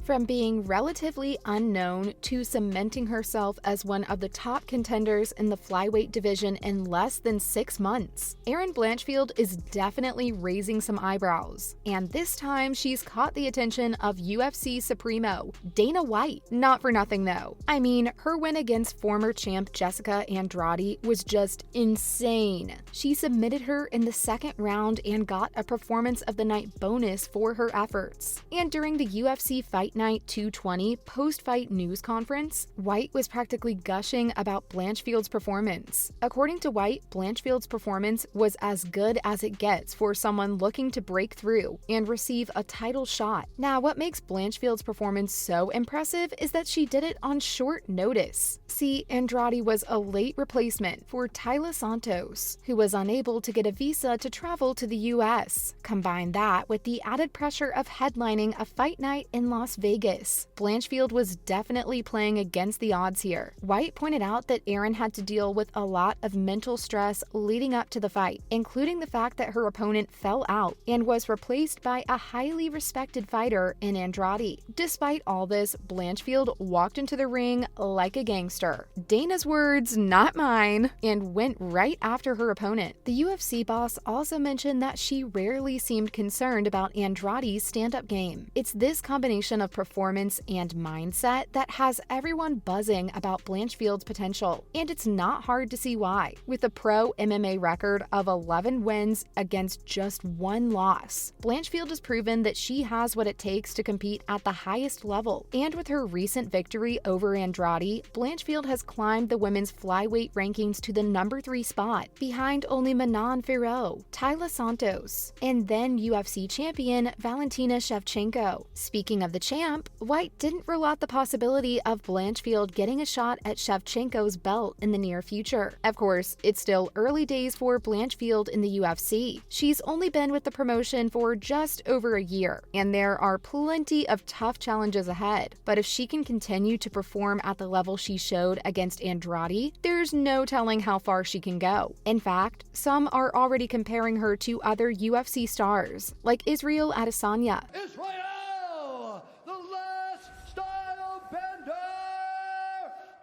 From being relatively unknown to cementing herself as one of the top contenders in the flyweight division in less than 6 months, Erin Blanchfield is definitely raising some eyebrows. And this time, she's caught the attention of UFC Supremo, Dana White. Not for nothing though. I mean, her win against former champ Jessica Andrade was just insane. She submitted her in the second round and got a Performance of the Night bonus for her efforts. And during the UFC Fight Night 220 post-fight news conference, White was practically gushing about Blanchfield's performance. According to White, Blanchfield's performance was as good as it gets for someone looking to break through and receive a title shot. Now, what makes Blanchfield's performance so impressive is that she did it on short notice. See, Andrade was a late replacement for Taila Santos, who was unable to get a visa to travel to the US. Combine that with the added pressure of headlining a fight night in Las Vegas. Blanchfield was definitely playing against the odds here. White pointed out that Erin had to deal with a lot of mental stress leading up to the fight, including the fact that her opponent fell out and was replaced by a highly respected fighter in Andrade. Despite all this, Blanchfield walked into the ring like a gangster. Dana's words, not mine, and went right after her opponent. The UFC boss also mentioned that she rarely seemed concerned about Andrade's stand-up game. It's this combination of performance and mindset that has everyone buzzing about Blanchfield's potential, and it's not hard to see why. With a pro MMA record of 11 wins against just 1 loss, Blanchfield has proven that she has what it takes to compete at the highest level. And with her recent victory over Andrade, Blanchfield has climbed the women's flyweight rankings to the number 3 spot, behind only Manon Fiorot, Taila Santos, and then UFC champion Valentina Shevchenko. Speaking of the champ, White didn't rule out the possibility of Blanchfield getting a shot at Shevchenko's belt in the near future. Of course, it's still early days for Blanchfield in the UFC. She's only been with the promotion for just over a year, and there are plenty of tough challenges ahead. But if she can continue to perform at the level she showed against Andrade, there's no telling how far she can go. In fact, some are already comparing her to other UFC stars, like Israel Adesanya. Israel, the last style bender,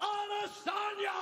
Adesanya!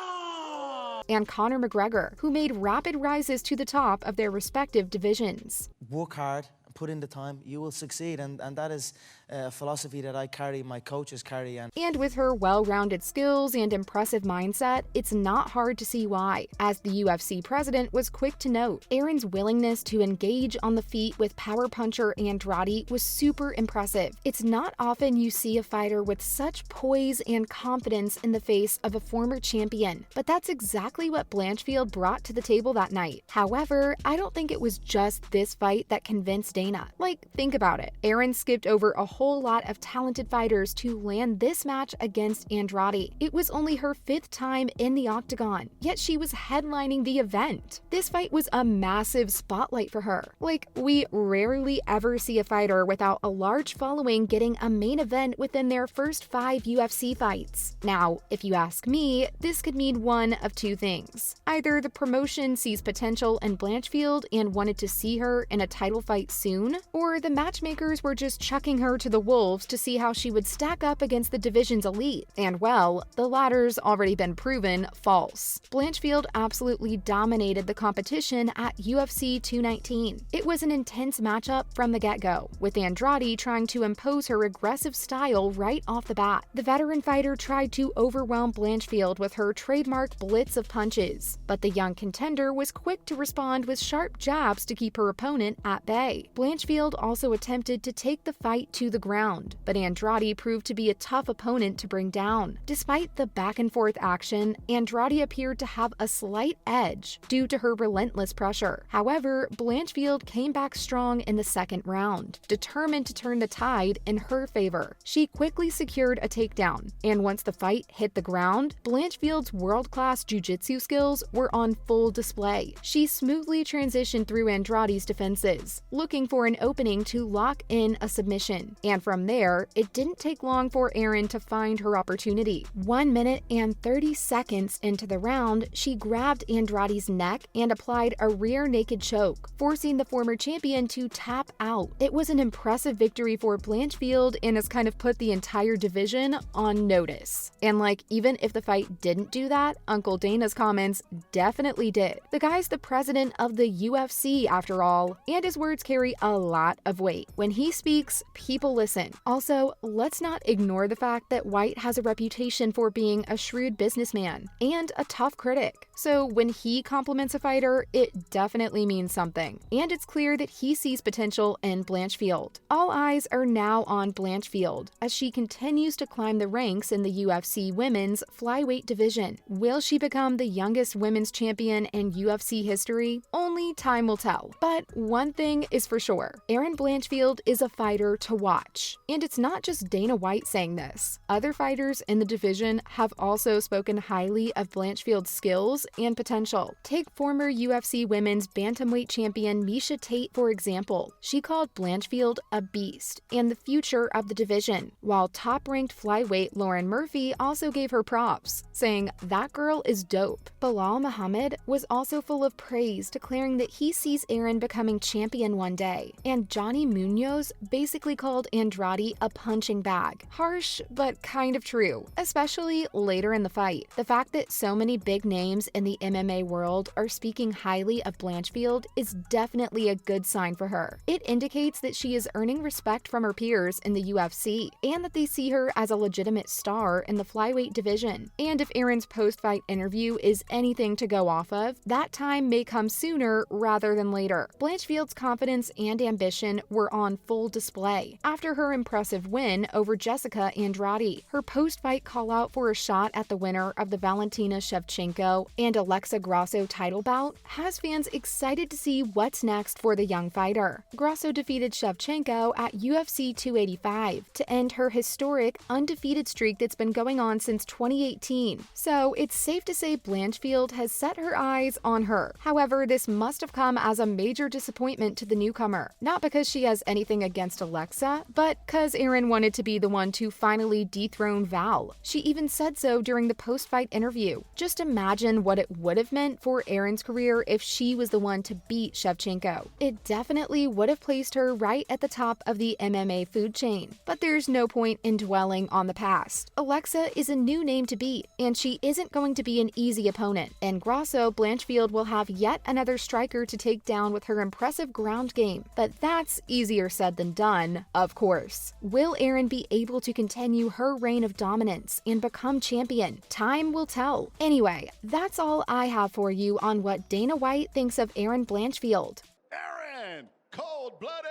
And Conor McGregor, who made rapid rises to the top of their respective divisions. Work hard, put in the time, you will succeed, and that is a philosophy that I carry, my coaches carry. And with her well-rounded skills and impressive mindset, it's not hard to see why. As the UFC president was quick to note, Erin's willingness to engage on the feet with power puncher Andrade was super impressive. It's not often you see a fighter with such poise and confidence in the face of a former champion, but that's exactly what Blanchfield brought to the table that night. However, I don't think it was just this fight that convinced Dana. Like, think about it. Erin skipped over a whole lot of talented fighters to land this match against Andrade. It was only her 5th time in the octagon, yet she was headlining the event. This fight was a massive spotlight for her. Like, we rarely ever see a fighter without a large following getting a main event within their first 5 UFC fights. Now, if you ask me, this could mean one of 2 things. Either the promotion sees potential in Blanchfield and wanted to see her in a title fight soon, or the matchmakers were just chucking her to the wolves to see how she would stack up against the division's elite. And well, the latter's already been proven false. Blanchfield absolutely dominated the competition at UFC 219. It was an intense matchup from the get-go, with Andrade trying to impose her aggressive style right off the bat. The veteran fighter tried to overwhelm Blanchfield with her trademark blitz of punches, but the young contender was quick to respond with sharp jabs to keep her opponent at bay. Blanchfield also attempted to take the fight to the ground, but Andrade proved to be a tough opponent to bring down. Despite the back-and-forth action, Andrade appeared to have a slight edge due to her relentless pressure. However, Blanchfield came back strong in the second round, determined to turn the tide in her favor. She quickly secured a takedown, and once the fight hit the ground, Blanchfield's world-class jiu-jitsu skills were on full display. She smoothly transitioned through Andrade's defenses, looking for an opening to lock in a submission. And from there, it didn't take long for Erin to find her opportunity. 1 minute and 30 seconds into the round, she grabbed Andrade's neck and applied a rear naked choke, forcing the former champion to tap out. It was an impressive victory for Blanchfield and has kind of put the entire division on notice. And even if the fight didn't do that, Uncle Dana's comments definitely did. The guy's the president of the UFC after all, and his words carry a lot of weight. When he speaks, people listen. Also, let's not ignore the fact that White has a reputation for being a shrewd businessman and a tough critic. So when he compliments a fighter, it definitely means something. And it's clear that he sees potential in Blanchfield. All eyes are now on Blanchfield as she continues to climb the ranks in the UFC women's flyweight division. Will she become the youngest women's champion in UFC history? Only time will tell. But one thing is for sure, Erin Blanchfield is a fighter to watch. And it's not just Dana White saying this. Other fighters in the division have also spoken highly of Blanchfield's skills and potential. Take former UFC women's bantamweight champion Miesha Tate, for example. She called Blanchfield a beast and the future of the division, while top-ranked flyweight Lauren Murphy also gave her props, saying, "That girl is dope." Bilal Muhammad was also full of praise, declaring that he sees Erin becoming champion one day. And Johnny Munoz basically called Andrade a punching bag. Harsh, but kind of true, especially later in the fight. The fact that so many big names in the MMA world are speaking highly of Blanchfield is definitely a good sign for her. It indicates that she is earning respect from her peers in the UFC and that they see her as a legitimate star in the flyweight division. And if Erin's post-fight interview is anything to go off of, that time may come sooner rather than later. Blanchfield's confidence and ambition were on full display after her impressive win over Jessica Andrade. Her post-fight call-out for a shot at the winner of the Valentina Shevchenko and Alexa Grasso title bout has fans excited to see what's next for the young fighter. Grasso defeated Shevchenko at UFC 285 to end her historic undefeated streak that's been going on since 2018. So it's safe to say Blanchfield has set her eyes on her. However, this must have come as a major disappointment to the newcomer. Not because she has anything against Alexa, but because Erin wanted to be the one to finally dethrone Val. She even said so during the post-fight interview. Just imagine what it would have meant for Erin's career if she was the one to beat Shevchenko. It definitely would have placed her right at the top of the MMA food chain. But there's no point in dwelling on the past. Alexa is a new name to beat, and she isn't going to be an easy opponent. In Grasso, Blanchfield will have yet another striker to take down with her impressive ground game. But that's easier said than done, of course. Will Erin be able to continue her reign of dominance and become champion? Time will tell. Anyway, that's all I have for you on what Dana White thinks of Erin Blanchfield. Erin, cold-blooded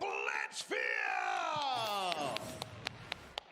Blanchfield!